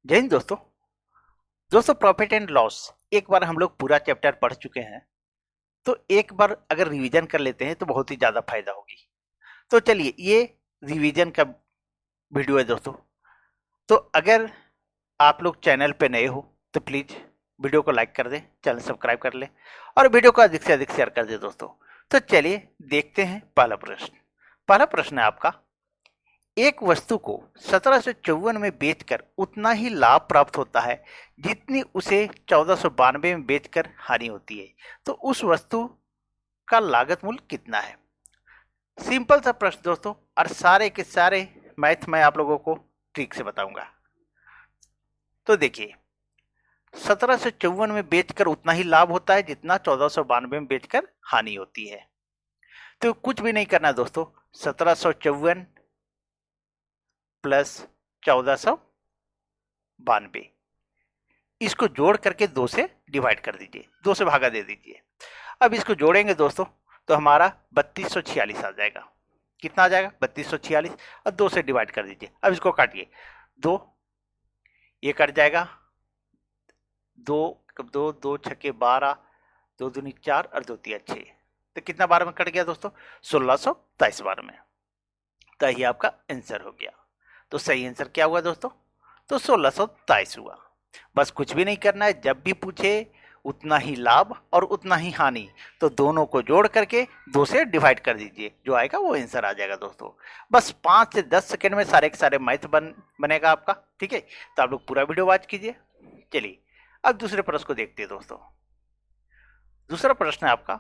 जय हिंद दोस्तों। Profit and loss एक बार हम लोग पूरा चैप्टर पढ़ चुके हैं, तो एक बार अगर रिवीजन कर लेते हैं तो बहुत ही ज़्यादा फायदा होगी। तो चलिए, ये रिवीजन का वीडियो है दोस्तों। तो अगर आप लोग चैनल पे नए हो तो प्लीज़ वीडियो को लाइक कर दें, चैनल सब्सक्राइब कर लें और वीडियो को अधिक से अधिक शेयर कर दें दोस्तों। तो चलिए देखते हैं पहला प्रश्न। पहला प्रश्न है आपका, एक वस्तु को 1754 में बेचकर उतना ही लाभ प्राप्त होता है जितनी उसे 1492 में बेचकर हानि होती है, तो उस वस्तु का लागत मूल्य कितना है। सिंपल सा प्रश्न दोस्तों, और सारे के सारे मैथ मैं आप लोगों को ट्रिक से बताऊंगा। तो देखिए, 1754 में बेचकर उतना ही लाभ होता है जितना 1492 में बेचकर हानि होती है। तो कुछ भी नहीं करना दोस्तों, 1754 प्लस 1492 इसको जोड़ करके 2 से डिवाइड कर दीजिए, 2 से भागा दे दीजिए। अब इसको जोड़ेंगे दोस्तों तो हमारा 3246 आ जाएगा। कितना आ जाएगा? 3246। और 2 से डिवाइड कर दीजिए। अब इसको काटिए, 2 ये कट जाएगा, 2 दो दो छक्के 12, 2 दूनी 4 और 2 तिया 6। तो कितना बार में कट गया दोस्तों? 1623 बार में। तो ये आपका आंसर हो गया। तो सही आंसर क्या हुआ दोस्तों? तो 1623 हुआ। बस कुछ भी नहीं करना है, जब भी पूछे उतना ही लाभ और उतना ही हानि, तो दोनों को जोड़ करके 2 से डिवाइड कर दीजिए, जो आएगा वो आंसर आ जाएगा दोस्तों। बस 5 से 10 सेकंड में सारे के सारे मैथ बनेगा आपका। ठीक है, तो आप लोग पूरा वीडियो वॉच कीजिए। चलिए अब दूसरे प्रश्न को देखते हैं दोस्तों। दूसरा प्रश्न है आपका,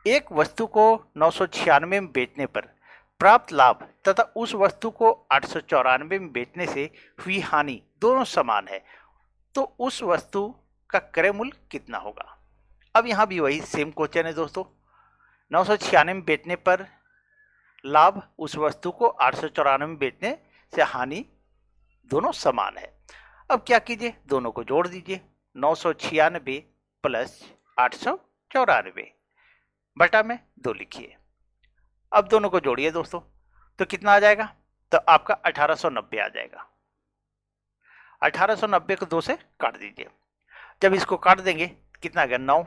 एक वस्तु को 996 में बेचने पर प्राप्त लाभ तथा उस वस्तु को 894 में बेचने से हुई हानि दोनों समान है, तो उस वस्तु का क्रय मूल्य कितना होगा। अब यहां भी वही सेम क्वेश्चन है दोस्तों। 996 में बेचने पर लाभ, उस वस्तु को 894 में बेचने से हानि दोनों समान है। अब क्या कीजिए, दोनों को जोड़ दीजिए, 996 प्लस 894 बटा में 2 लिखिए। अब दोनों को जोड़िए दोस्तों, तो कितना आ जाएगा? तो आपका 1890 आ जाएगा। 1890 को 2 से काट दीजिए। जब इसको काट देंगे कितना आ गया? 9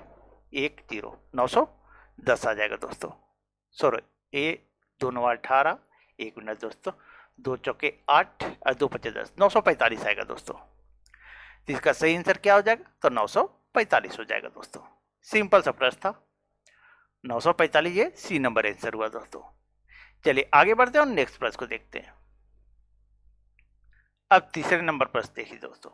1 0 910 आ जाएगा दोस्तों। सॉरी, ए 2 9 18, 1 9 दोस्तों, 2 चौके 8 और 2 5 10, 945 आएगा दोस्तों। तो इसका सही आंसर क्या हो जाएगा? तो 945 हो जाएगा दोस्तों। सिंपल सा प्रश्न था, 945 ये सी नंबर आंसर हुआ दोस्तों। चलिए आगे बढ़ते हैं और नेक्स्ट प्रश्न को देखते हैं। अब तीसरे नंबर प्रश्न देखिए दोस्तों।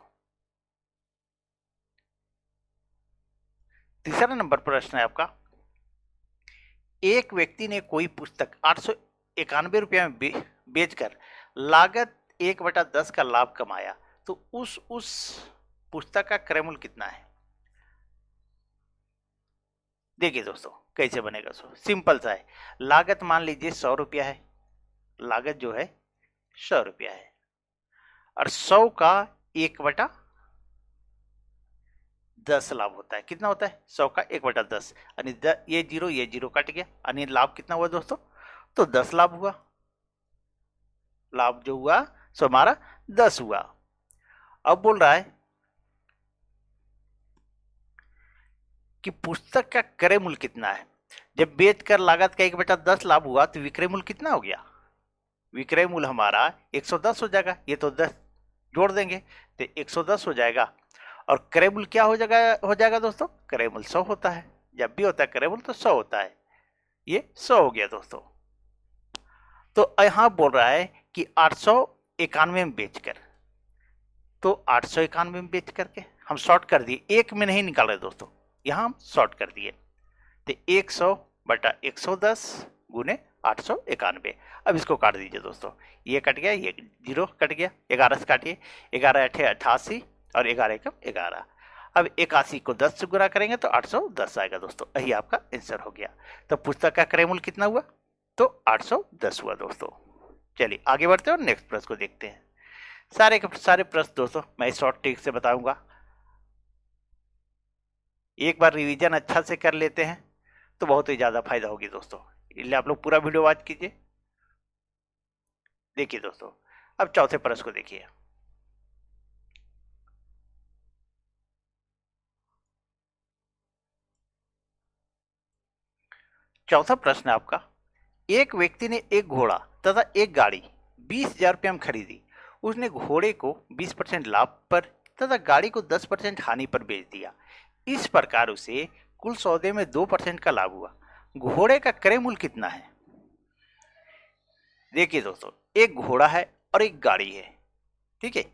तीसरा नंबर प्रश्न है आपका, एक व्यक्ति ने कोई पुस्तक 891 रुपया में बेचकर लागत 1/10 का लाभ कमाया, तो उस पुस्तक का क्रय मूल्य कितना है। देखिए दोस्तों कैसे बनेगा। सिंपल सा है, लागत मान लीजिए 100 रुपया है, लागत जो है 100 रुपया है, और 100 का 1/10 लाभ होता है। कितना होता है? 100 का 1/10, यानी ये जीरो कट गया, यानी लाभ कितना हुआ दोस्तों? तो 10 लाभ हुआ। लाभ जो हुआ सो हमारा 10 हुआ। अब बोल रहा है कि पुस्तक का क्रय मूल्य कितना है। जब बेचकर लागत का 1/10 लाभ हुआ तो विक्रय मूल्य कितना हो गया? विक्रय मूल्य हमारा 110 हो जाएगा। ये तो 10 जोड़ देंगे तो 110 हो जाएगा। और क्रय मूल्य क्या हो जाएगा दोस्तों? क्रय मूल्य 100 होता है। जब भी होता है क्रय मूल्य तो 100 होता है। ये 100 हो गया दोस्तों। तो यहां बोल रहा है कि 891 में बेचकर, तो 891 में बेच करके हम शॉर्ट कर दिए, एक में नहीं निकाल रहे दोस्तों, यहां हम शॉर्ट कर दिए। तो 100 बटा 110 गुने 891। अब इसको काट दीजिए दोस्तों, ये कट गया, ये जीरो कट गया, 11 से काटिए, 11 8 88 और 11 1 11। अब 81 को 10 से गुणा करेंगे तो 810 आएगा दोस्तों। यही आपका आंसर हो गया। तो पुस्तक का क्रय मूल्य कितना हुआ? तो 810 हुआ दोस्तों। चलिए आगे बढ़ते हैं और नेक्स्ट प्रश्न को देखते हैं। सारे के सारे प्रश्न दोस्तों मैं शॉर्ट ट्रिक से बताऊंगा। एक बार रिवीजन अच्छा से कर लेते हैं तो बहुत ही ज्यादा फायदा होगी दोस्तों, इसलिए आप लोग पूरा वीडियो वॉच कीजिए। देखिए दोस्तों, अब चौथे प्रश्न को देखिए। चौथा प्रश्न है आपका, एक व्यक्ति ने एक घोड़ा तथा एक गाड़ी 20,000 रुपये में खरीदी। उसने घोड़े को 20% लाभ पर तथा गाड़ी को 10% हानि पर बेच दिया। इस प्रकार उसे कुल सौदे में 2% का लाभ हुआ। घोड़े का क्रय मूल्य कितना है? देखिए दोस्तों, एक घोड़ा है और एक गाड़ी है, ठीक है।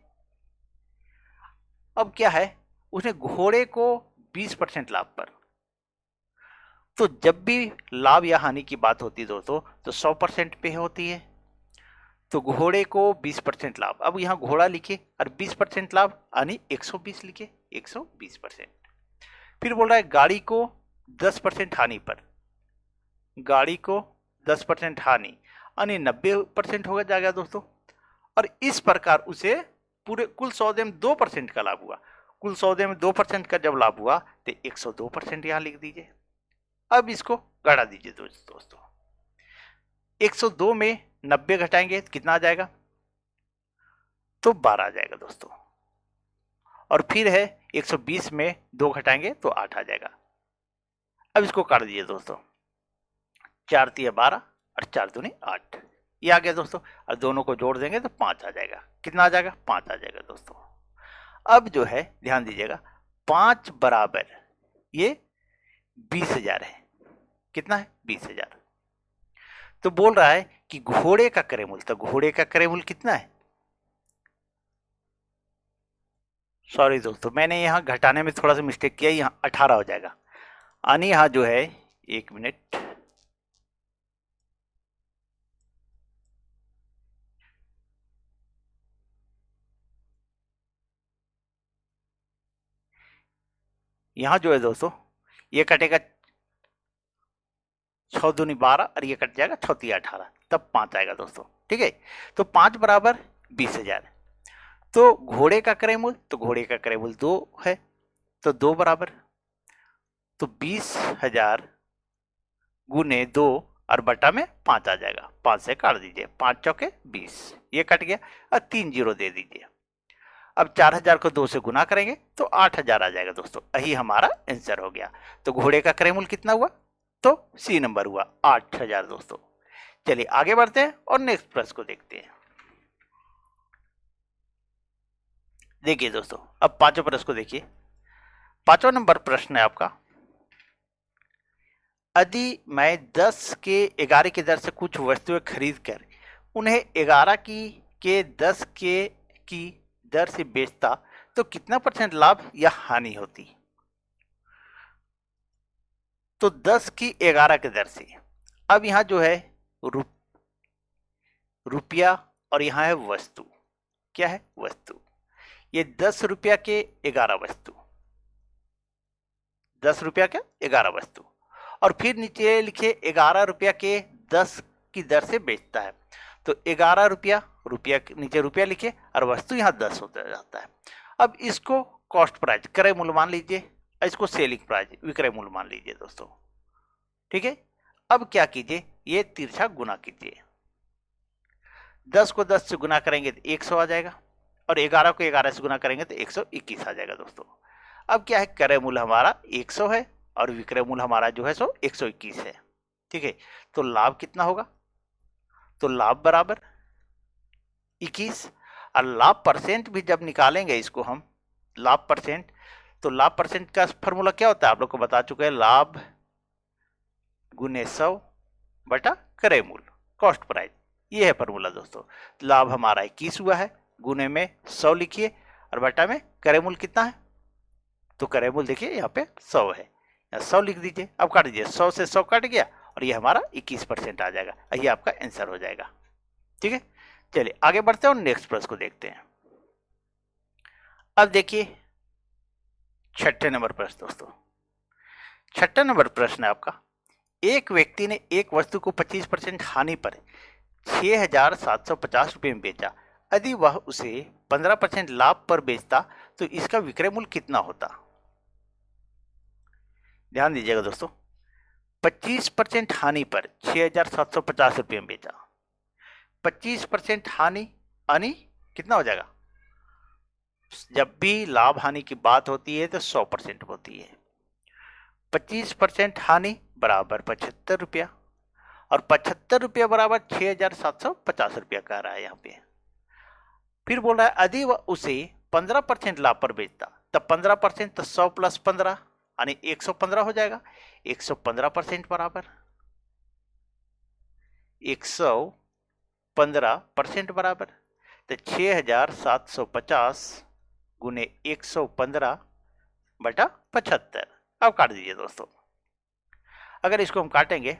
अब क्या है, उसने घोड़े को 20% लाभ पर, तो जब भी लाभ या हानि की बात होती है दोस्तों तो 100% पे होती है। तो घोड़े को 20% लाभ, अब यहां घोड़ा लिखे और 20% लाभ यानी 120 लिखे, 120%। फिर बोल रहा है गाड़ी को 10% हानि पर, गाड़ी को 10% हानि यानी 90% होगा जाएगा दोस्तों। और इस प्रकार उसे पूरे कुल सौदे में 2% का लाभ हुआ। कुल सौदे में 2% का जब लाभ हुआ तो 102% यहां लिख दीजिए। अब इसको घटा दीजिए दोस्तों, 102 में 90 घटाएंगे तो कितना आ जाएगा? तो 12 आ जाएगा दोस्तों। और फिर है 120 में 2 घटाएंगे तो 8 आ जाएगा। अब इसको काट दीजिए दोस्तों, 4 तिया 12 और 4 दूनी 8, ये आ गया दोस्तों। और दोनों को जोड़ देंगे तो 5 आ जाएगा। कितना आ जाएगा? 5 आ जाएगा दोस्तों। अब जो है ध्यान दीजिएगा, 5 बराबर ये 20,000 है। कितना है? 20,000। तो बोल रहा है कि घोड़े का क्रय मूल्य, तो घोड़े का क्रय मूल्य कितना है? सॉरी दोस्तों, मैंने यहां घटाने में थोड़ा सा मिस्टेक किया, यहां 18 हो जाएगा। यानी यहां जो है, एक मिनट, यहां जो है दोस्तों, ये कटेगा 6 दूनी 12 और ये कट जाएगा 6 तिया 18, तब 5 आएगा दोस्तों, ठीक है। तो 5 बराबर 20,000। तो घोड़े का क्रय मूल्य, तो घोड़े का क्रय मूल्य 2 है, तो 2 बराबर, तो 20,000 गुने 2 और बटा में 5 आ जाएगा। 5 से काट दीजिए, 5 चौके 20, ये कट गया और 3 जीरो दे दीजिए। अब 4,000 को 2 से गुना करेंगे तो 8,000 आ जाएगा दोस्तों। यही हमारा आंसर हो गया। तो घोड़े का क्रय मूल्य कितना हुआ? तो सी नंबर हुआ 8,000 दोस्तों। चलिए आगे बढ़ते हैं और नेक्स्ट प्रश्न को देखते हैं। देखिए दोस्तों, अब पांचों प्रश्न को देखिए। 5वां नंबर प्रश्न है आपका, यदि मैं 10 के 11 की दर से कुछ वस्तुएं खरीद कर उन्हें 11 के 10 के की दर से बेचता तो कितना % लाभ या हानि होती? तो 10 की 11 की दर से, अब यहां जो है रुपया और यहां है वस्तु। क्या है? वस्तु। ये 10 रुपया के 11 वस्तु, 10 रुपया के 11 वस्तु, और फिर नीचे लिखे 11 रुपया के 10 की दर से बेचता है। तो 11 रुपया, रुपया नीचे रुपया लिखे और वस्तु यहाँ 10 होता जाता है। अब इसको कॉस्ट प्राइस, क्रय मूल्य मान लीजिए, इसको सेलिंग प्राइस, विक्रय मूल्य मान लीजिए दोस्तों, ठीक है। अब क्या कीजिए, ये तिरछा गुना कीजिए। 10 को 10 से गुना करेंगे तो 100 आ जाएगा, और 11 को 11 से गुना करेंगे तो 121 आ जाएगा दोस्तों। अब क्या है, क्रय मूल्य हमारा 100 है और विक्रय मूल्य हमारा जो है सो 121 है, ठीक है। तो लाभ कितना होगा? तो लाभ बराबर 21, और लाभ परसेंट भी जब निकालेंगे इसको हम, लाभ परसेंट, तो लाभ परसेंट का फॉर्मूला क्या होता है आप लोग को बता चुके हैं, लाभ गुने 100 बटा क्रय मूल्य, कॉस्ट प्राइस, ये है फॉर्मूला दोस्तों। लाभ हमारा 21 हुआ है, गुने में 100 लिखिए और बटा में क्रय मूल्य कितना है? तो क्रय मूल्य देखिए यहाँ पे 100 है, 100 लिख दीजिए। अब काट दीजिए, 100 से 100 कट गया और ये हमारा 21% आ जाएगा। ये आपका आंसर हो जाएगा, ठीक है। चलिए आगे बढ़ते हैं और नेक्स्ट प्रश्न को देखते हैं। अब देखिए 6ठे नंबर प्रश्न दोस्तों। 6ठा नंबर प्रश्न है आपका, एक व्यक्ति ने एक वस्तु को 25% हानि पर 6,750 रुपये में बेचा। यदि वह उसे 15% लाभ पर बेचता तो इसका विक्रय मूल्य कितना होता? ध्यान दीजिएगा दोस्तों, 25% हानि पर 6,750 रुपये में बेचा। 25% हानि यानी कितना हो जाएगा? जब भी लाभ हानि की बात होती है तो 100% होती है। 25% हानि बराबर 75 रुपया, और 75 रुपया बराबर 6,750 रुपया कह रहा है यहाँ पे। फिर बोल रहा है यदि वह उसे 15% लाभ पर बेचता, तब 15% तो 100 प्लस 15 यानी 115 हो जाएगा। 115% बराबर 115% बराबर तो 6,750 गुने 115 बटा 75। अब काट दीजिए दोस्तों। अगर इसको हम काटेंगे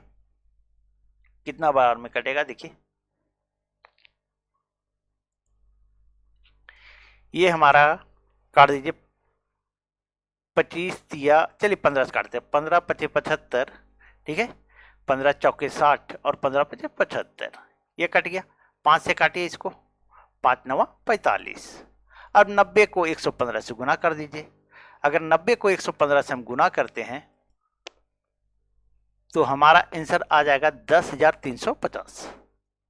कितना बार में कटेगा, देखिए ये हमारा काट दीजिए 25 या चलिए 15 से काटते हैं। 15 पचे 75, ठीक है, 15 चौके 60 और 15 पचे 75, ये कट गया। 5 से काटिए इसको, 5 नवा 45। अब 90 को 115 से गुना कर दीजिए। अगर 90 को 115 से हम गुना करते हैं तो हमारा आंसर आ जाएगा 10,350।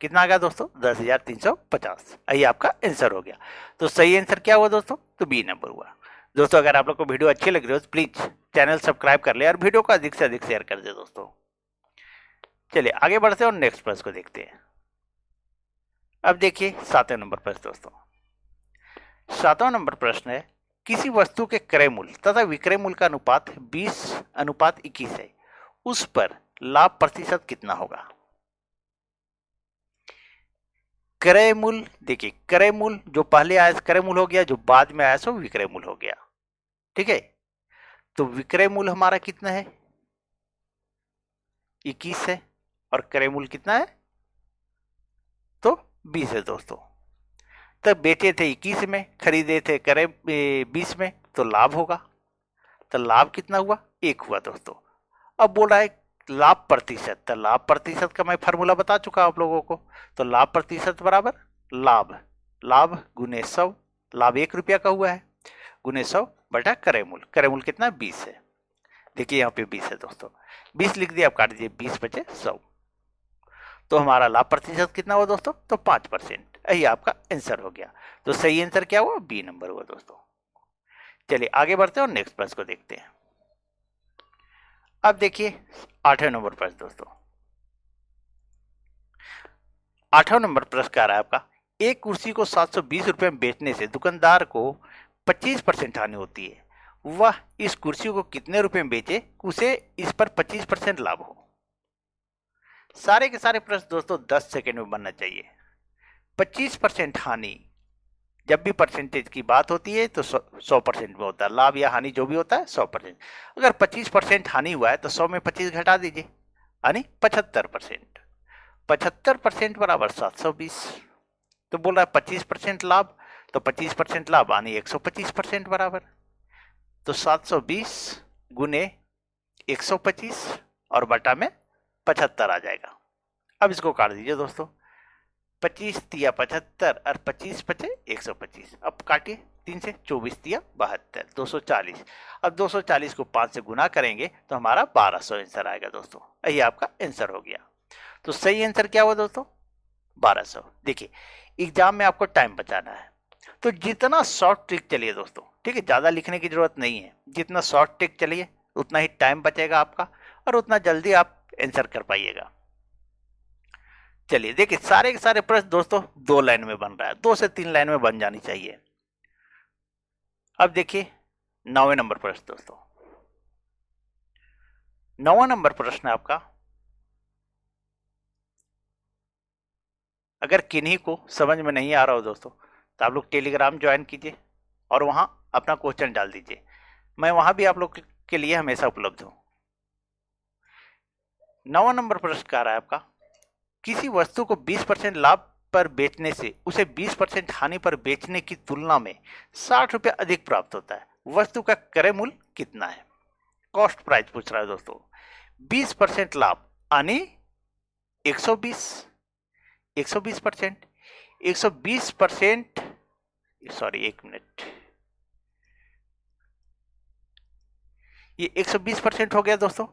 कितना आ गया दोस्तों? 10,350। ये आपका आंसर हो गया। तो सही आंसर क्या हुआ दोस्तों? तो बी नंबर हुआ। दोस्तों अगर आप लोग को वीडियो अच्छी लग रही हो तो प्लीज चैनल सब्सक्राइब कर ले और वीडियो को अधिक से अधिक शेयर कर दे दोस्तों। चलिए आगे बढ़ते हैं और नेक्स्ट प्रश्न को देखते हैं। अब देखिए 7वें नंबर प्रश्न दोस्तों। 7वां नंबर प्रश्न है, किसी वस्तु के क्रय मूल्य तथा विक्रय मूल्य का अनुपात 20:21 है, उस पर लाभ प्रतिशत कितना होगा? क्रय मूल्य, देखिए क्रय मूल्य जो पहले आया क्रय मूल्य हो गया, जो बाद में आया सो विक्रय मूल्य हो गया, ठीक है। तो विक्रय मूल्य हमारा कितना है? 21 है, और क्रय मूल्य कितना है? तो 20 है दोस्तों। तब बेचे थे 21 में, खरीदे थे क्रय 20 में, तो लाभ होगा। तो लाभ कितना हुआ? 1 हुआ दोस्तों। अब बोल रहा है लाभ प्रतिशत, तो लाभ प्रतिशत का मैं फार्मूला बता चुका आप लोगों को। तो लाभ प्रतिशत बराबर लाभ गुने 100, लाभ 1 रुपया का हुआ है, गुने 100 बटा क्रय मूल्य। क्रय मूल्य कितना? 20 है। देखिए यहाँ पे 20 है दोस्तों, 20 लिख दिया, आप काट दीजिए, 20 बचे 100। तो हमारा लाभ प्रतिशत कितना हुआ दोस्तों? तो 5%। यही आपका आंसर हो गया। तो सही आंसर क्या हुआ? बी नंबर हुआ दोस्तों। चलिए आगे बढ़ते हैं और नेक्स्ट प्रश्न को देखते हैं। अब देखिए 8वें नंबर प्रश्न दोस्तों। 8वां नंबर प्रश्न क्या रहा है आपका, एक कुर्सी को 720 रुपए में बेचने से दुकानदार को 25% हानि होती है, वह इस कुर्सी को कितने रुपए में बेचे उसे इस पर 25% लाभ हो? सारे के सारे प्रश्न दोस्तों 10 सेकेंड में बनना चाहिए। 25% हानि, जब भी परसेंटेज की बात होती है तो 100% में होता है, लाभ या हानि जो भी होता है 100%। अगर 25% हानि हुआ है तो 100 में 25 घटा दीजिए, यानी 75%। 75% बराबर 720। तो बोल रहा है 25% लाभ, तो 25% लाभ यानी 125% बराबर। तो 720 गुने 125 और बटा में 75 आ जाएगा। अब इसको काट दीजिए दोस्तों, 25 तिया 75 और 25 बचे 125। अब काटिए 3 से, 24 तिया 72, 240। अब 240 को 5 से गुना करेंगे तो हमारा 1200 आंसर आएगा दोस्तों। यही आपका आंसर हो गया। तो सही आंसर क्या हुआ दोस्तों? 1200। देखिए एग्जाम में आपको टाइम बचाना है, तो जितना शॉर्ट ट्रिक चलिए दोस्तों, ठीक है, ज्यादा लिखने की जरूरत नहीं है, जितना शॉर्ट ट्रिक चलिए उतना ही टाइम बचेगा आपका और उतना जल्दी आप आंसर कर पाइएगा। चलिए देखिए सारे के सारे प्रश्न दोस्तों 2 लाइन में बन रहा है, 2 से 3 लाइन में बन जानी चाहिए। अब देखिए 9वें नंबर प्रश्न दोस्तों। 9वां नंबर प्रश्न है आपका, अगर किन्हीं को समझ में नहीं आ रहा हो दोस्तों तो आप लोग टेलीग्राम ज्वाइन कीजिए और वहां अपना क्वेश्चन डाल दीजिए, मैं वहां भी आप लोग के लिए हमेशा उपलब्ध हूं। 9वां नंबर प्रश्न क्या रहा है आपका, किसी वस्तु को 20% लाभ पर बेचने से उसे 20% हानि पर बेचने की तुलना में 60 रुपए अधिक प्राप्त होता है, वस्तु का क्रय मूल्य कितना है? कॉस्ट प्राइस पूछ रहा है दोस्तों। 20% लाभ यानी 120%, 120%, सॉरी 1 मिनट, ये 120% हो गया दोस्तों।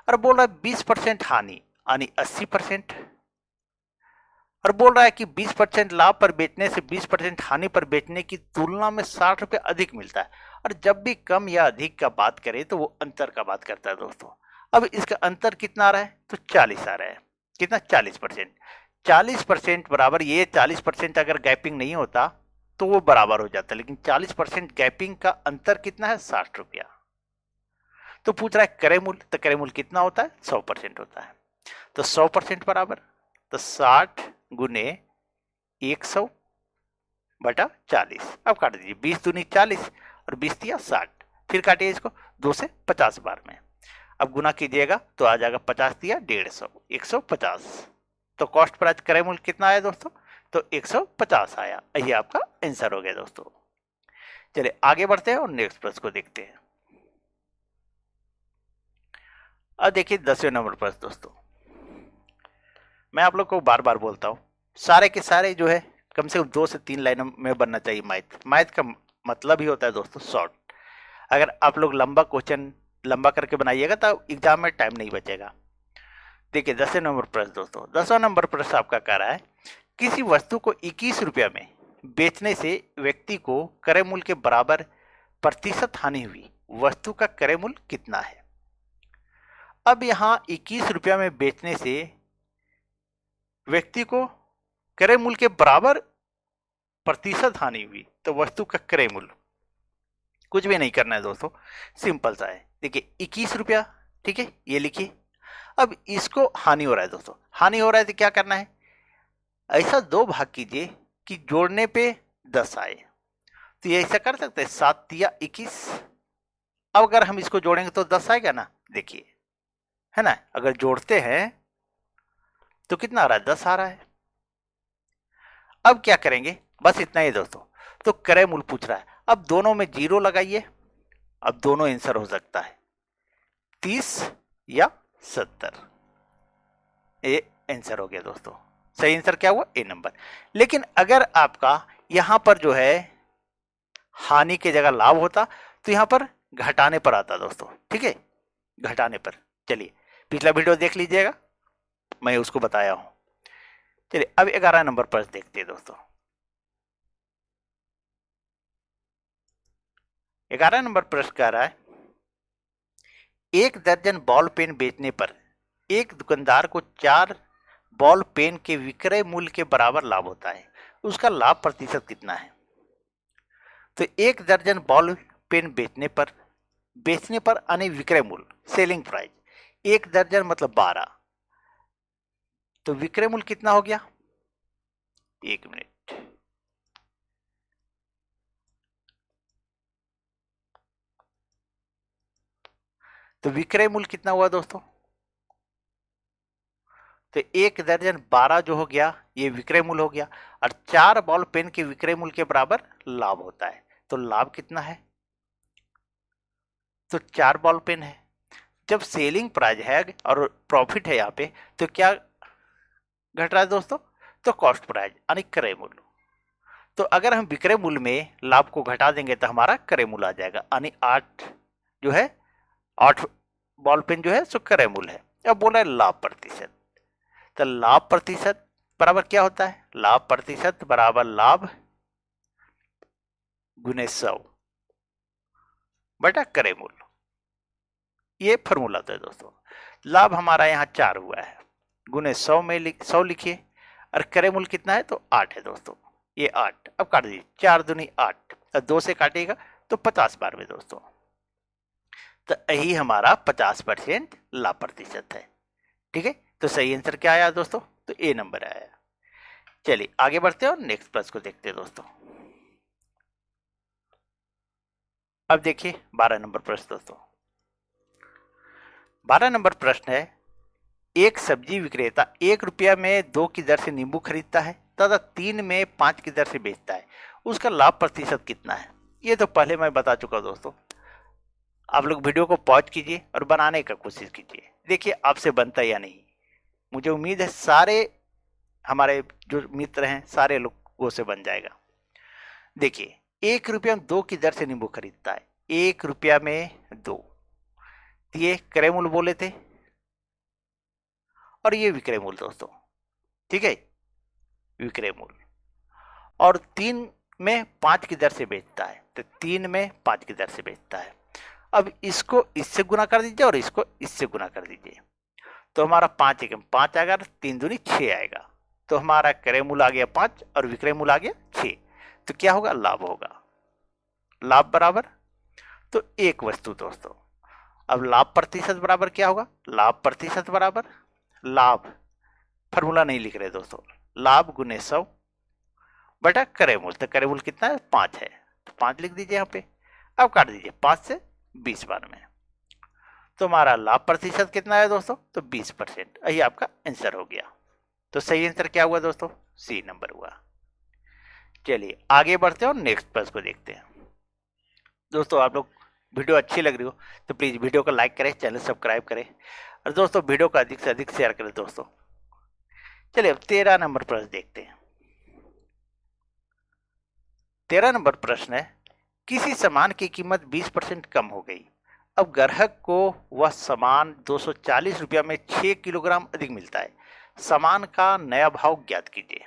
और बोल रहा है 20% हानि यानी 80%, और बोल रहा है कि 20% लाभ पर बेचने से 20% हानि पर बेचने की तुलना में 60 रुपए अधिक मिलता है। और जब भी कम या अधिक का बात करें तो वो अंतर का बात करता है दोस्तों। अब इसका अंतर कितना आ रहा है, तो 40 आ रहा है। कितना, 40%। 40% बराबर, ये 40% अगर गैपिंग नहीं होता तो वो बराबर हो जाता, लेकिन 40% गैपिंग का अंतर कितना है, 60 रुपया। तो पूछ रहा है क्रय मूल्य, तो क्रय मूल्य कितना होता है, 100% होता है। तो 100% बराबर, तो 60 गुने 100 बटा 40। अब काट दीजिए, 20 दूनी 40 और 20 दिया 60, फिर काटिए इसको 2 से 50 बार में। अब गुना कीजिएगा तो आ जाएगा 50 दिया 150, 150। तो कॉस्ट प्राइस क्रय मूल्य कितना आया दोस्तों, तो 150 आया। ये आपका आंसर हो गया दोस्तों। चलिए आगे बढ़ते हैं और नेक्स्ट प्रश्न को देखते हैं। अब देखिए 10वें नंबर प्रश्न दोस्तों। मैं आप लोग को बार बार बोलता हूं, सारे के सारे जो है कम से कम 2 से 3 लाइनों में बनना चाहिए। मैथ का मतलब ही होता है दोस्तों शॉर्ट। अगर आप लोग लंबा क्वेश्चन लंबा करके बनाइएगा तो एग्जाम में टाइम नहीं बचेगा। देखिए 10वें नंबर प्रश्न दोस्तों, 10वां नंबर प्रश्न आपका कह रहा है किसी वस्तु को 21 रुपया में बेचने से व्यक्ति को क्रय मूल्य के बराबर प्रतिशत हानि हुई, वस्तु का क्रय मूल्य कितना है। अब यहां 21 रुपया में बेचने से व्यक्ति को क्रय मूल्य के बराबर प्रतिशत हानि हुई, तो वस्तु का क्रय मूल्य, कुछ भी नहीं करना है दोस्तों, सिंपल सा है। देखिए 21 रुपया, ठीक है, ये लिखिए। अब इसको हानि हो रहा है दोस्तों, हानि हो रहा है तो क्या करना है, ऐसा 2 भाग कीजिए कि जोड़ने पे 10 आए। तो ये ऐसा कर सकते हैं, 7 दिया 21। अब अगर हम इसको जोड़ेंगे तो 10 आएगा ना, देखिए, है ना। अगर जोड़ते हैं तो कितना आ रहा है, 10 आ रहा है। अब क्या करेंगे, बस इतना ही दोस्तों। तो क्रय मूल्य पूछ रहा है, अब दोनों में 0 लगाइए। अब दोनों आंसर हो सकता है 30 या 70। ये आंसर हो गया दोस्तों। सही आंसर क्या हुआ, ए नंबर। लेकिन अगर आपका यहां पर जो है हानि की जगह लाभ होता तो यहां पर घटाने पर आता दोस्तों, ठीक है, घटाने पर। चलिए पिछला वीडियो देख लीजिएगा, मैं उसको बताया हूं। चलिए अब 11 नंबर पर देखते हैं दोस्तों। 11 नंबर प्रश्न कह रहा है 1 दर्जन बॉल पेन बेचने पर एक दुकानदार को 4 बॉल पेन के विक्रय मूल्य के बराबर लाभ होता है, उसका लाभ प्रतिशत कितना है। तो 1 दर्जन बॉल पेन बेचने पर यानी विक्रय मूल्य, सेलिंग प्राइस, 1 दर्जन मतलब 12, तो विक्रय मूल्य कितना हो गया, 1 मिनट। तो विक्रय मूल्य कितना हुआ दोस्तों, तो 1 दर्जन 12 जो हो गया ये विक्रय मूल्य हो गया, और 4 बॉल पेन के विक्रय मूल्य के बराबर लाभ होता है। तो लाभ कितना है, तो 4 बॉल पेन है। जब सेलिंग प्राइस है और प्रॉफिट है यहाँ पे, तो क्या घट रहा है दोस्तों, तो कॉस्ट प्राइस यानी क्रय मूल्य। तो अगर हम विक्रय मूल्य में लाभ को घटा देंगे तो हमारा क्रय मूल्य आ जाएगा, यानी 8 जो है 8 बॉल पेन जो है सो क्रय मूल्य है। अब बोल रहा है लाभ प्रतिशत, तो लाभ प्रतिशत बराबर क्या होता है, लाभ प्रतिशत बराबर लाभ गुने 100 बटा क्रय मूल्य। ये फॉर्मूला था दोस्तों। लाभ हमारा यहाँ 4 हुआ है, गुने 100 में 100 लिखिए, और क्रय मूल्य कितना है, तो 8 है दोस्तों, ये 8। अब काट दीजिए, 4 दूनी 8, और 2 से काटिएगा तो 50 बार में दोस्तों। तो यही हमारा 50% लाभ प्रतिशत है, ठीक है। तो सही आंसर क्या आया दोस्तों, तो ए नंबर आया। चलिए आगे बढ़ते हैं और नेक्स्ट प्रश्न को देखते हैं दोस्तों। अब देखिए 12 नंबर प्रश्न दोस्तों। 12 नंबर प्रश्न है, एक सब्जी विक्रेता 1 रुपया में 2 की दर से नींबू खरीदता है तथा 3 में 5 की दर से बेचता है, उसका लाभ प्रतिशत कितना है। ये तो पहले मैं बता चुका दोस्तों। आप लोग वीडियो को पॉज कीजिए और बनाने का कोशिश कीजिए, देखिए आपसे बनता है या नहीं। मुझे उम्मीद है सारे हमारे जो मित्र हैं सारे लोगों से बन जाएगा। देखिए 1 रुपया में 2 की दर से नींबू खरीदता है, 1 रुपया में 2, ये क्रय मूल्य बोले थे, और ये विक्रय मूल्य दोस्तों, ठीक है, विक्रय मूल्य। और 3 में 5 की दर से बेचता है, तो 3 में 5 की दर से बेचता है। अब इसको इससे गुना कर दीजिए और इसको इससे गुना कर दीजिए, तो हमारा 5 एकम 5 आएगा, 3 दूनी 6 आएगा। तो हमारा क्रय मूल्य आ गया 5 और विक्रय मूल्य आ गया 6। तो क्या होगा? लाभ होगा। लाभ बराबर, तो एक वस्तु दोस्तों। अब लाभ प्रतिशत बराबर क्या होगा? लाभ प्रतिशत बराबर लाभ, फॉर्मूला नहीं लिख रहे दोस्तों, लाभ गुने 100 बटा क्रय मूल्य। तो क्रय मूल्य कितना है? 5 है, तो 5 लिख दीजिए यहाँ पे। अब काट दीजिए 5 से 20 बार में, तो हमारा लाभ प्रतिशत कितना है दोस्तों? तो 20%। यही आपका आंसर हो गया। तो सही आंसर क्या हुआ दोस्तों? सी नंबर हुआ। चलिए आगे बढ़ते हैं और नेक्स्ट प्रश्न को देखते हैं। दोस्तों आप लोग वीडियो अच्छी लग रही हो तो प्लीज वीडियो को लाइक करें, चैनल सब्सक्राइब करें और दोस्तों वीडियो को अधिक से अधिक शेयर करें दोस्तों। चलिए अब 13 नंबर प्रश्न देखते हैं। 13 नंबर प्रश्न है, किसी सामान की कीमत 20% कम हो गई। अब ग्राहक को वह सामान 240 रुपया में 6 किलोग्राम अधिक मिलता है। सामान का नया भाव ज्ञात कीजिए।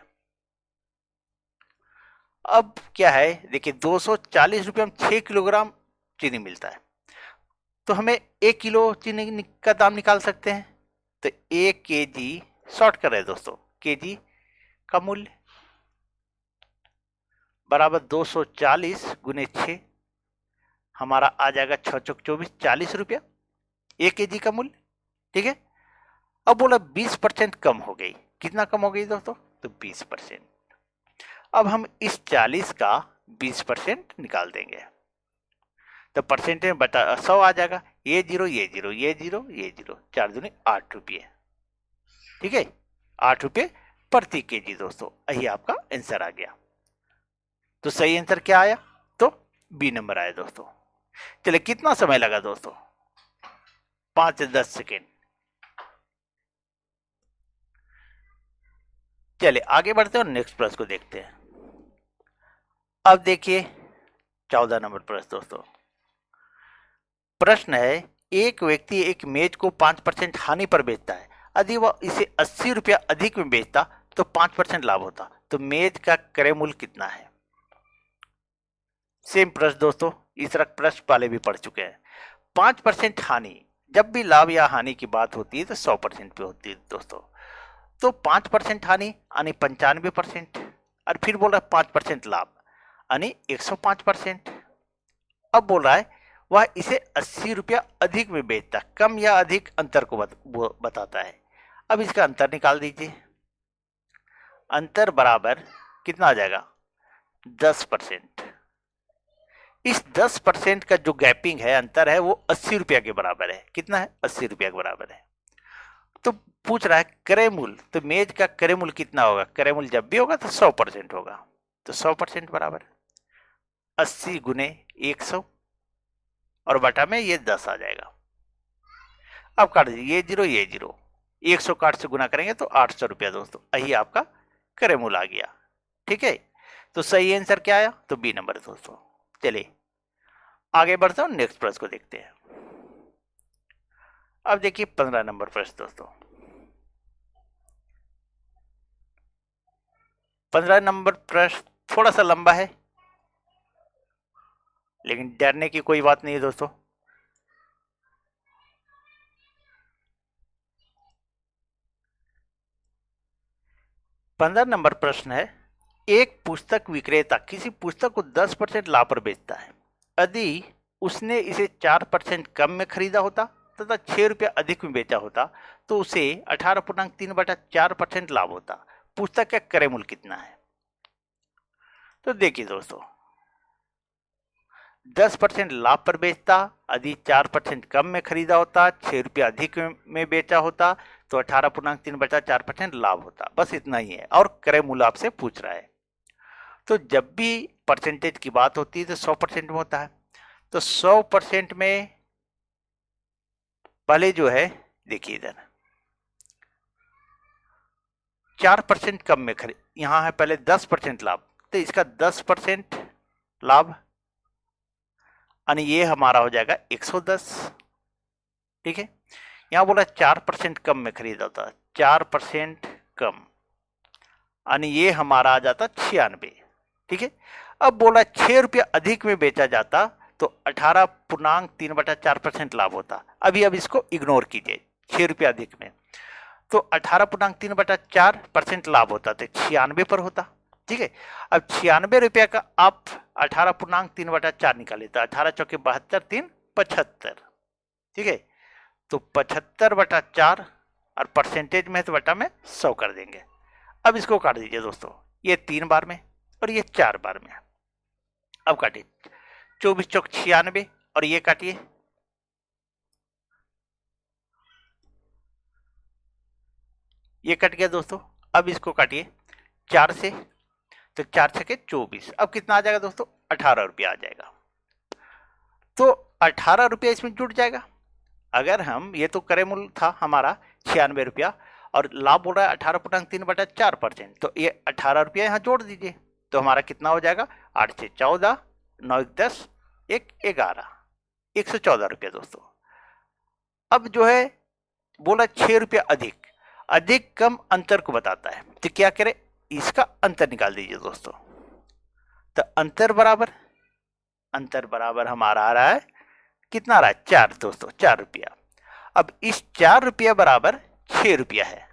अब क्या है, देखिए 240 रुपये में 6 किलोग्राम चीनी मिलता है, तो हमें 1 किलो चीनी का दाम निकाल सकते हैं। तो 1 केजी, शॉर्ट कर रहे हैं दोस्तों, केजी का मूल्य बराबर 240 गुने 6, हमारा आ जाएगा 6 चौक 24, 40 रुपया 1 केजी का मूल्य। ठीक है। अब बोला 20% कम हो गई। कितना कम हो गई दोस्तों? तो 20%। अब हम इस 40 का 20% निकाल देंगे, तो परसेंटेज में बता 100 आ जाएगा। ये जीरो ये जीरो ये जीरो ये जीरो, 4 दूनी 8 रुपये। ठीक है, 8 रुपये प्रति केजी दोस्तों। यही आपका आंसर आ गया। तो सही आंसर क्या आया? तो बी नंबर आया दोस्तों। चलिए कितना समय लगा दोस्तों? 5 से 10 सेकेंड। चलिए आगे बढ़ते हैं और नेक्स्ट प्रश्न को देखते हैं। अब देखिए 14 नंबर प्रश्न दोस्तों। प्रश्न है, एक व्यक्ति एक मेज को 5% हानि पर बेचता है। यदि वह इसे 80 रुपया अधिक में बेचता तो 5% लाभ होता, तो मेज का क्रय मूल्य कितना है? सेम प्रश्न दोस्तों, इस तरह प्रश्न पहले भी पढ़ चुके हैं। 5% हानि, जब भी लाभ या हानि की बात होती है तो 100% पे होती है दोस्तों। तो 5% हानि यानी 95%, और फिर बोल रहा है 5% लाभ यानी 105%। अब बोल रहा है वह इसे 80 रुपया अधिक में बेचता, कम या अधिक अंतर को बताता है। अब इसका अंतर निकाल दीजिए। अंतर बराबर कितना आ जाएगा? 10%। इस 10% का जो गैपिंग है, अंतर है, वो 80 रुपया के बराबर है। कितना है? 80 रुपया के बराबर है। तो पूछ रहा है क्रय मूल्य, तो मेज का क्रय मूल्य कितना होगा? क्रय मूल्य जब भी होगा तो 100% होगा, तो 100% बराबर 80 गुने 100 और बटा में ये 10 आ जाएगा। अब काट दीजिए, ये जीरो ये जीरो, 160 से गुना करेंगे तो 800 रुपया दोस्तों। यही आपका क्रय मूल्य आ गया। ठीक है, तो सही आंसर क्या आया? तो बी नंबर दोस्तों। चलिए आगे बढ़ते हैं, नेक्स्ट प्रश्न को देखते हैं। अब देखिए 15 नंबर प्रश्न दोस्तों। 15 नंबर प्रश्न थोड़ा सा लंबा है, लेकिन डरने की कोई बात नहीं है दोस्तों। पंद्रह नंबर प्रश्न है, एक पुस्तक विक्रेता किसी पुस्तक को 10% लाभ पर बेचता है। यदि उसने इसे 4% कम में खरीदा होता तथा 6 रुपया अधिक में बेचा होता तो उसे 18.3/4% लाभ होता। पुस्तक का क्रय मूल्य कितना है? तो देखिए दोस्तों, 10% लाभ पर बेचता, यदि 4% कम में खरीदा होता, 6 रुपया अधिक में बेचा होता तो 18.3/4% लाभ होता। बस इतना ही है, और क्रय मूल्य आपसे पूछ रहा है। तो जब भी परसेंटेज की बात होती है तो 100% में होता है। तो 100% में पहले जो है, देखिए इधर 4% कम में खरीद, यहां है पहले 10% लाभ, तो इसका 10% लाभ यानी ये हमारा हो जाएगा 110। ठीक है, यहां बोला 4% कम में खरीदा था, 4% कम यानी ये हमारा आ जाता 96। ठीक है, अब बोला 6 रुपया अधिक में बेचा जाता तो 18.3/4% लाभ होता। अभी अब इसको इग्नोर कीजिए, 6 रुपया अधिक में तो 18.3/4% लाभ होता तो 96 पर होता। ठीक है, अब 96 रुपया का आप 18.3/4 निकाले तो 18 चौके 72, 3 75। ठीक है, तो 75/4 और परसेंटेज में तो बटा में 100 कर देंगे। अब इसको काट दीजिए दोस्तों, ये 3 बार में और ये 4 बार में। अब काटिए, 24 चौक 96 और ये काटिए, ये कट गया दोस्तों। अब इसको काटिए 4 से, तो 4 छके 24। अब कितना आ जाएगा दोस्तों, 18 रुपया आ जाएगा। तो 18 रुपया इसमें जुड़ जाएगा। अगर हम, ये तो क्रय मूल्य था हमारा 96 रुपया और लाभ बोल रहा है 18.3/4%, तो ये 18 रुपया यहाँ जोड़ दीजिए तो हमारा कितना हो जाएगा, 8 से 14, 9 1 10, 1 11, 114 रुपया दोस्तों। अब जो है बोला 6 रुपया अधिक, अधिक कम अंतर को बताता है, तो क्या करें, इसका अंतर निकाल दीजिए दोस्तों। तो अंतर बराबर हमारा आ रहा है, कितना आ रहा है, 4 दोस्तों, 4 रुपया। अब इस 4 रुपया बराबर 6 रुपया है।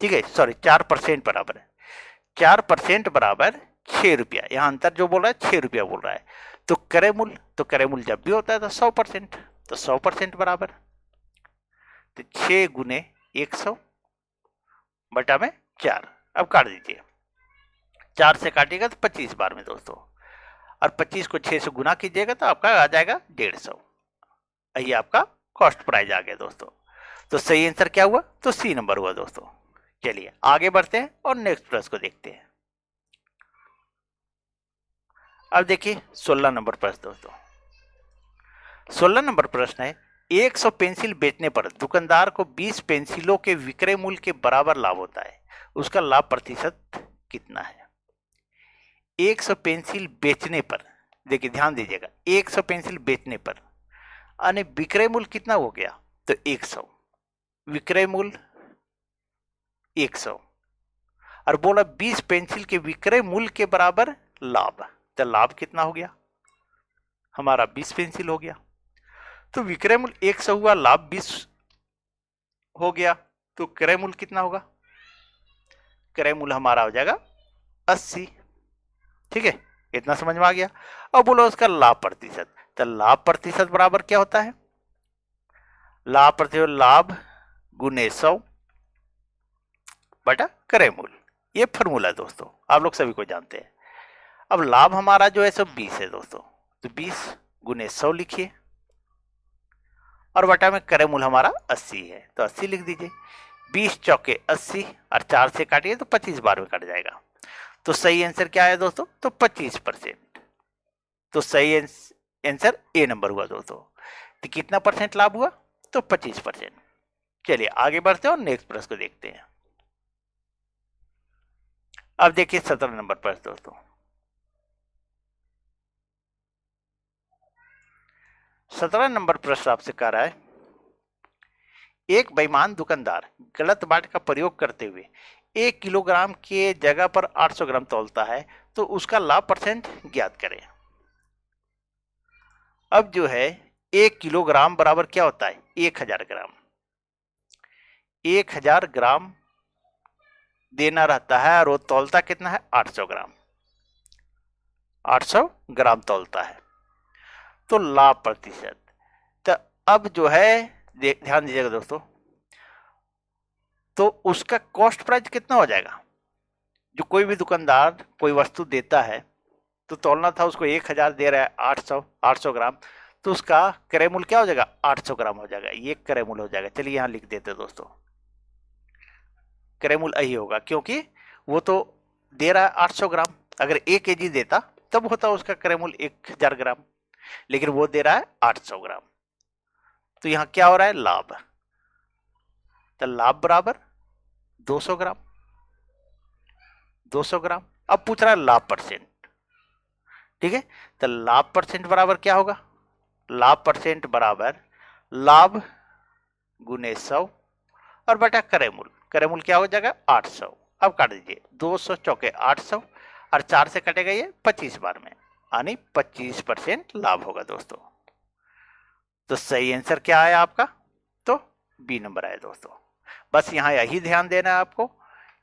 ठीक है, सॉरी 4% बराबर है, 4% बराबर 6 रुपया। यहां अंतर जो बोल रहा है 6 रुपया बोल रहा है। तो क्रय मूल्य जब भी होता है तो 100%, तो 100% बराबर, तो 6 गुने 100 बटा में 4। अब काट दीजिए, 4 से काटिएगा तो 25 बार में दोस्तों, और 25 को 6 से गुना कीजिएगा तो आपका आ जाएगा 150। ये आपका कॉस्ट प्राइस आ गया दोस्तों। तो सही आंसर क्या हुआ, तो सी नंबर हुआ दोस्तों। चलिए आगे बढ़ते हैं और नेक्स्ट प्रश्न को देखते हैं। अब देखिए 16 नंबर प्रश्न दोस्तों। 16 नंबर प्रश्न है, 100 पेंसिल बेचने पर दुकानदार को 20 पेंसिलों के विक्रय मूल्य के बराबर लाभ होता है, उसका लाभ प्रतिशत कितना है। 100 पेंसिल बेचने पर, देखिए ध्यान दीजिएगा, 100 पेंसिल बेचने पर यानी विक्रय मूल्य कितना हो गया, तो 100, विक्रय मूल्य 100 और बोला 20 पेंसिल के विक्रय मूल्य के बराबर लाभ, तो लाभ कितना हो गया, हमारा 20 पेंसिल हो गया। तो विक्रय मूल्य 100 हुआ, लाभ 20 हो गया, तो क्रय मूल्य कितना होगा, क्रय मूल्य हमारा हो जाएगा 80। ठीक है, इतना समझ में आ गया। अब बोलो उसका लाभ प्रतिशत, तो लाभ प्रतिशत बराबर क्या होता है, लाभ प्रतिशत लाभ गुने 100 बटा क्रय मूल्य। ये फॉर्मूला है दोस्तों, आप लोग सभी को जानते हैं। अब लाभ हमारा जो है सब 20 है दोस्तों, तो 20 गुने 100 लिखिए और बटा में क्रय मूल्य हमारा 80 है, तो 80 लिख दीजिए। 20 चौके 80 और 4 से काटिए तो 25 बार में कट जाएगा। तो सही आंसर क्या है दोस्तों, तो 25%। तो सही आंसर ए नंबर हुआ दोस्तों। तो कितना परसेंट लाभ हुआ, तो 25%। चलिए आगे बढ़ते हैं और नेक्स्ट प्रश्न को देखते हैं। अब देखिए 17 नंबर प्रश्न दोस्तों। 17 नंबर प्रश्न आपसे कह रहा है, एक बेईमान दुकानदार गलत बाट का प्रयोग करते हुए 1 किलोग्राम के जगह पर 800 ग्राम तौलता है, तो उसका लाभ परसेंट ज्ञात करें। अब जो है 1 किलोग्राम बराबर क्या होता है, 1000 ग्राम। 1000 ग्राम देना रहता है और वो तौलता कितना है, 800 ग्राम। 800 ग्राम तौलता है, तो लाभ प्रतिशत। तो अब जो है ध्यान दीजिएगा दोस्तों, तो उसका कॉस्ट प्राइस कितना हो जाएगा। जो कोई भी दुकानदार कोई वस्तु देता है तो तौलना था उसको 1000 दे रहा है, 800 ग्राम, तो उसका क्रय मूल्य क्या हो जाएगा, 800 ग्राम हो जाएगा, ये क्रय मूल्य हो जाएगा। चलिए यहां लिख देते दोस्तों, क्रय मूल्य यही होगा, क्योंकि वो तो दे रहा है 800 ग्राम। अगर 1 केजी देता तब होता उसका क्रय मूल्य 1000 ग्राम, लेकिन वो दे रहा है 800 ग्राम, तो यहां क्या हो रहा है, लाभ। तो लाभ बराबर 200 ग्राम, 200 ग्राम। अब पूछ रहा है लाभ परसेंट। ठीक है, तो लाभ परसेंट बराबर क्या होगा, लाभ परसेंट बराबर लाभ गुने 100 और बटा क्रय मूल्य। क्रय मूल्य क्या हो जाएगा, 800। अब काट दीजिए, 200 चौके 800 और 4 से कटेगा ये 25 बार में, यानी 25% लाभ होगा दोस्तों। तो सही आंसर क्या है आपका? तो बी नंबर है दोस्तों। बस यहाँ यही ध्यान देना है आपको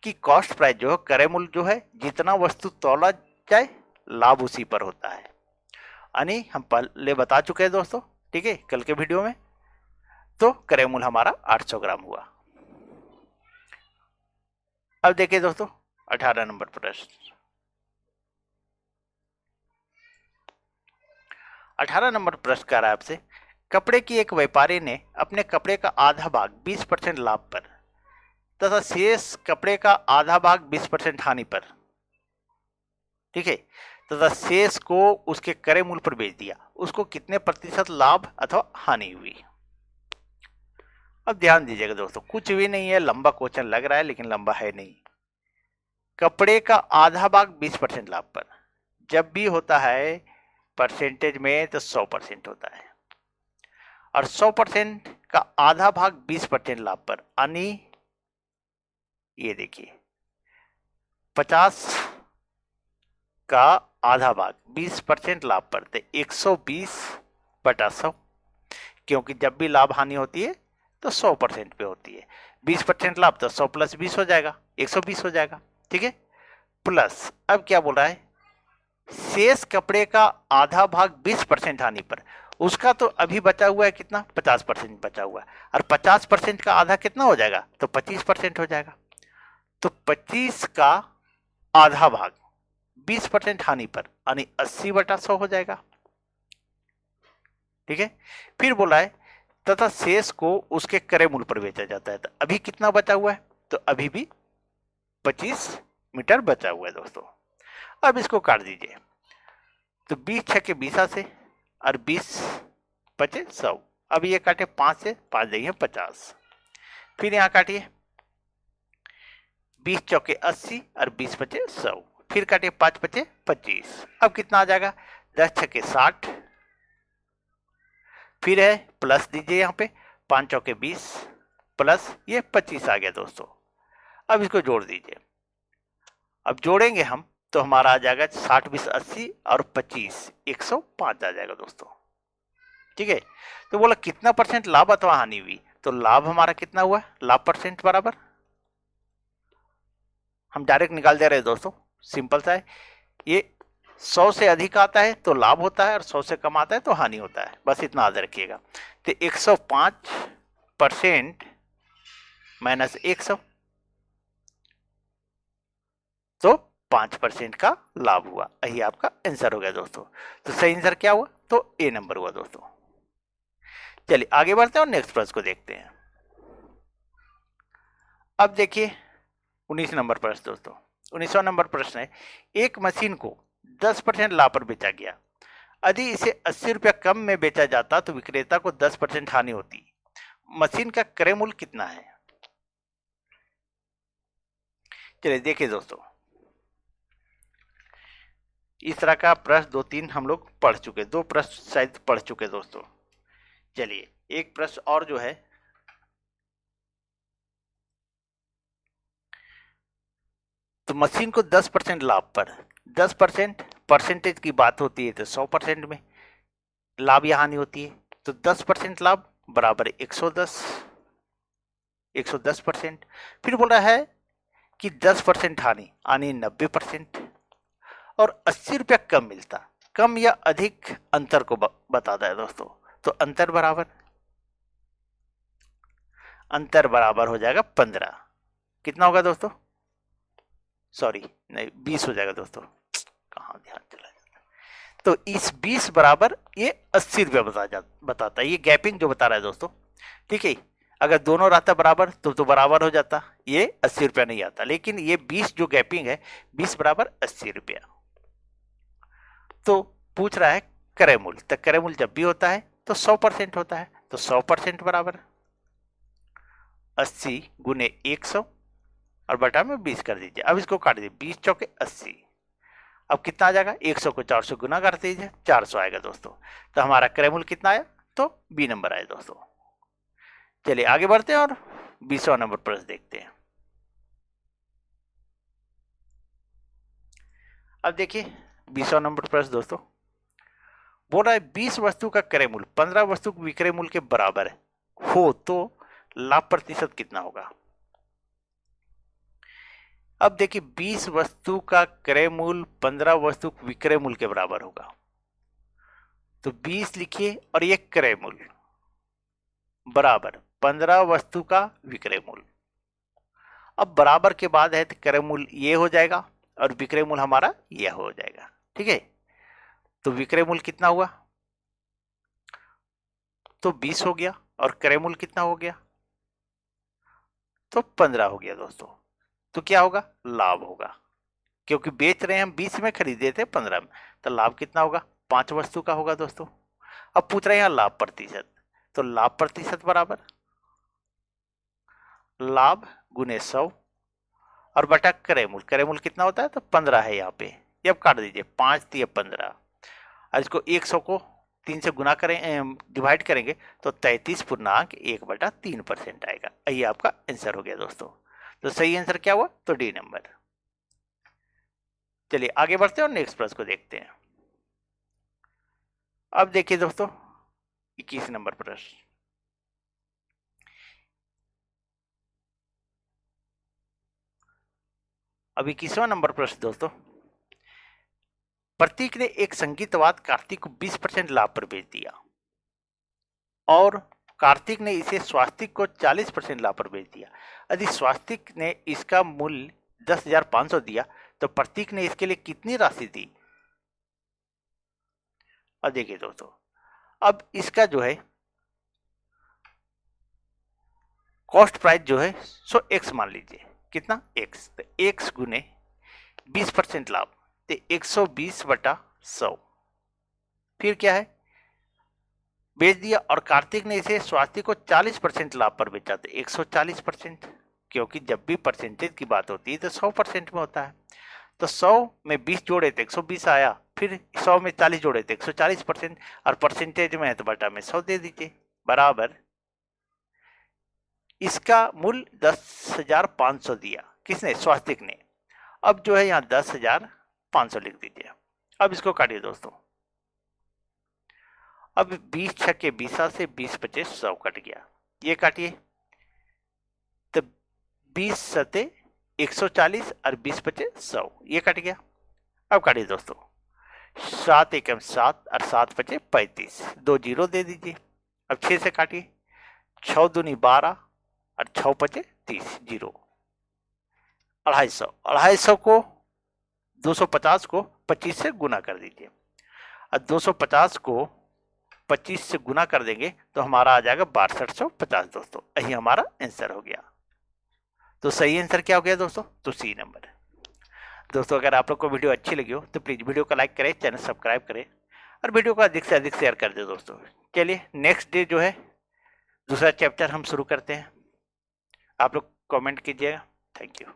कि कॉस्ट प्राइस जो है, क्रय मूल्य जो है, जितना वस्तु तौला जाए लाभ उसी पर होता है। यानी हम पहले बता चुके हैं दोस्तों, ठीक है, कल के वीडियो में। तो क्रय मूल्य हमारा 800 ग्राम हुआ। अब देखिए दोस्तों 18 नंबर प्रश्न। 18 नंबर प्रश्न कर रहा है आपसे, कपड़े की एक व्यापारी ने अपने कपड़े का आधा भाग 20% लाभ पर तथा शेष कपड़े का आधा भाग 20% हानि पर, ठीक है, तथा शेष को उसके क्रय मूल्य पर बेच दिया। उसको कितने प्रतिशत लाभ अथवा हानि हुई? अब ध्यान दीजिएगा दोस्तों, कुछ भी नहीं है, लंबा क्वेश्चन लग रहा है लेकिन लंबा है नहीं। कपड़े का आधा भाग 20% लाभ पर, जब भी होता है परसेंटेज में तो 100% होता है, और 100% का आधा भाग 20% लाभ पर, यानी ये देखिए 50 का आधा भाग 20% लाभ पर, तो 120/100, क्योंकि जब भी लाभ हानि होती है तो 100% पे होती है। 20% लाभ तो 100 + 20 हो जाएगा, 120 हो जाएगा, ठीक है। प्लस अब क्या बोल रहा है, शेष कपड़े का आधा भाग 20% हानि पर, उसका तो अभी बचा हुआ है कितना, 50% बचा हुआ है, और 50% का आधा कितना हो जाएगा, तो 25% हो जाएगा। तो 25 का आधा भाग 20% हानि पर, यानी 80/100 हो जाएगा, ठीक है। फिर बोला है तथा शेष को उसके क्रय मूल्य पर बेचा जाता है। तो अभी कितना बचा हुआ है, तो अभी भी 25 मीटर बचा हुआ है दोस्तों। अब इसको काट दीजिए, तो 20 छक्के 20 से, और 20 बचे 100। अब ये काटे 5 से, 5 देंगे 50। फिर यहाँ काटिए 20 चौके 80 और 20 बचे 100। फिर काटिए 5 बचे 25। अब कितना आ जाएगा, 10 छक्के 60, फिर है प्लस दीजिए यहाँ पे 5 चौके 20 प्लस ये 25 आ गया दोस्तों। अब इसको जोड़ दीजिए, अब जोड़ेंगे हम तो हमारा आ जाएगा 60 20 80 और 25 105 आ जाएगा दोस्तों, ठीक है। तो बोला कितना परसेंट लाभ अथवा हानि हुई, तो लाभ हमारा कितना हुआ, लाभ परसेंट बराबर हम डायरेक्ट निकाल दे रहे हैं दोस्तों, सिंपल सा है। ये 100 से अधिक आता है तो लाभ होता है, और 100 से कम आता है तो हानि होता है, बस इतना याद रखिएगा। तो 105% माइनस 100, तो 5% का लाभ हुआ। यही आपका आंसर हो गया दोस्तों। तो सही आंसर क्या हुआ, तो ए नंबर हुआ दोस्तों। चलिए आगे बढ़ते हैं और नेक्स्ट प्रश्न को देखते हैं। अब देखिए 19 नंबर प्रश्न दोस्तों। 19वां नंबर प्रश्न है, एक मशीन को 10% लाभ पर बेचा गया। यदि इसे 80 रुपया कम में बेचा जाता तो विक्रेता को 10% हानि होती। मशीन का क्रय मूल्य कितना है? चलिए देखिए दोस्तों, इस तरह का प्रश्न 2-3 हम लोग पढ़ चुके, 2 प्रश्न शायद पढ़ चुके दोस्तों। चलिए एक प्रश्न और जो है, तो मशीन को 10% लाभ पर, 10% परसेंटेज की बात होती है तो 100% में लाभ या हानि होती है। तो 10% लाभ बराबर 110%। फिर बोल रहा है कि 10% हानि यानी 90%, और 80 रुपया कम मिलता, कम या अधिक अंतर को बताता है दोस्तों। तो अंतर बराबर हो जाएगा 15। कितना होगा दोस्तों, सॉरी नहीं 20 हो जाएगा दोस्तों, कहाँ ध्यान चला जाता। तो इस 20 बराबर ये 80 रुपया बताता है, ये गैपिंग जो बता रहा है दोस्तों, ठीक है। अगर दोनों रहता बराबर तो बराबर हो जाता, ये 80 रुपया नहीं आता, लेकिन ये 20 जो गैपिंग है, 20 बराबर 80 रुपया। तो पूछ रहा है क्रय मूल्य, तो क्रय मूल्य जब भी होता है तो 100% होता है, तो 100% बराबर 80 गुने 100 और बटा में 20 कर दीजिए। अब इसको काट दीजिए, 20 चौके 80। अब कितना आ जाएगा, 100 को 400 गुना कर दीजिए, 400 आएगा दोस्तों। तो हमारा क्रय मूल्य कितना आया, तो बी नंबर आया दोस्तों। चलिए आगे बढ़ते हैं और 20वां नंबर प्रश्न देखते हैं। अब देखिए 20वां नंबर प्रश्न दोस्तों, बोल रहा है 20 वस्तु का क्रय मूल्य 15 वस्तु के विक्रय मूल्य के बराबर हो तो लाभ प्रतिशत कितना होगा। अब देखिए 20 वस्तु का क्रय मूल्य 15 वस्तु के विक्रय मूल्य के बराबर होगा, तो 20 लिखिए और ये क्रय मूल्य बराबर 15 वस्तु का विक्रय मूल्य। अब बराबर के बाद है तो क्रय मूल्य ये हो जाएगा और विक्रय मूल्य हमारा यह हो जाएगा। ठीक है, तो विक्रय मूल्य कितना हुआ, तो 20 हो गया और क्रय मूल्य कितना हो गया, तो 15 हो गया दोस्तों। तो क्या होगा, लाभ होगा, क्योंकि बेच रहे हैं हम 20 में, खरीदे थे 15 में, तो लाभ कितना होगा, 5 वस्तु का होगा दोस्तों। अब पूछ रहे हैं यहाँ लाभ प्रतिशत, तो लाभ प्रतिशत बराबर लाभ गुने 100 और बटा क्रय मूल्य। क्रय मूल्य कितना होता है, तो 15 है यहाँ पे, ये अब काट दीजिए, 5 दिए 15 और इसको 100 को 3 से गुना करें, डिवाइड करेंगे तो 33.1/3% आएगा। ये आपका आंसर हो गया दोस्तों। तो सही आंसर क्या हुआ, तो डी नंबर। चलिए आगे बढ़ते हैं और नेक्स्ट प्रश्न को देखते हैं। अब देखिए दोस्तों 21 नंबर प्रश्न। अब 21वां नंबर प्रश्न दोस्तों, प्रतीक ने एक संगीतवाद कार्तिक को 20% लाभ पर बेच दिया और कार्तिक ने इसे स्वास्तिक को 40% लाभ पर बेच दिया। यदि स्वास्तिक ने इसका मूल्य 10,500 दिया तो प्रतीक ने इसके लिए कितनी राशि दी। अब देखिए दोस्तों, अब इसका जो है कॉस्ट प्राइस जो है सो x मान लीजिए, कितना x, तो x गुने 20% लाभ, तो 120/100। फिर क्या है, बेच दिया और कार्तिक ने इसे स्वास्तिक को 40% लाभ पर बेचा, तो 140%, क्योंकि जब भी परसेंटेज की बात होती है तो 100% में होता है। तो 100 में 20 जोड़े तो 120 आया, फिर 100 में 40 जोड़े तो 140%, और परसेंटेज में है तो बटा में 100 दे दीजिए, बराबर इसका मूल्य 10,500 दिया, किसने, स्वास्तिक ने। अब जो है यहाँ 10,500 लिख दीजिए। अब इसको काटिए दोस्तों, अब 20 छक्के 20 से 20 25 100 कट गया, ये काटिए, तो 20 सते 140 और 20 25 100, ये कट गया। अब काटिए दोस्तों, 7 एकम 7 और 7 25 35, 2 जीरो दे दीजिए। अब 6 से काटिए, 6 दूनी 12 और 6 25 30, जीरो। 250 को 250 को 25 से गुना कर दीजिए, और 250 को 25 से गुना कर देंगे तो हमारा आ जाएगा 6250 दोस्तों। यही हमारा आंसर हो गया। तो सही आंसर क्या हो गया दोस्तों, तो सी नंबर। दोस्तों अगर आप लोग को वीडियो अच्छी लगी हो तो प्लीज वीडियो को लाइक करें, चैनल सब्सक्राइब करें और वीडियो को अधिक से अधिक शेयर कर दे दोस्तों। चलिए नेक्स्ट डे जो है दूसरा चैप्टर हम शुरू करते हैं, आप लोग कमेंट कीजिएगा। Thank you.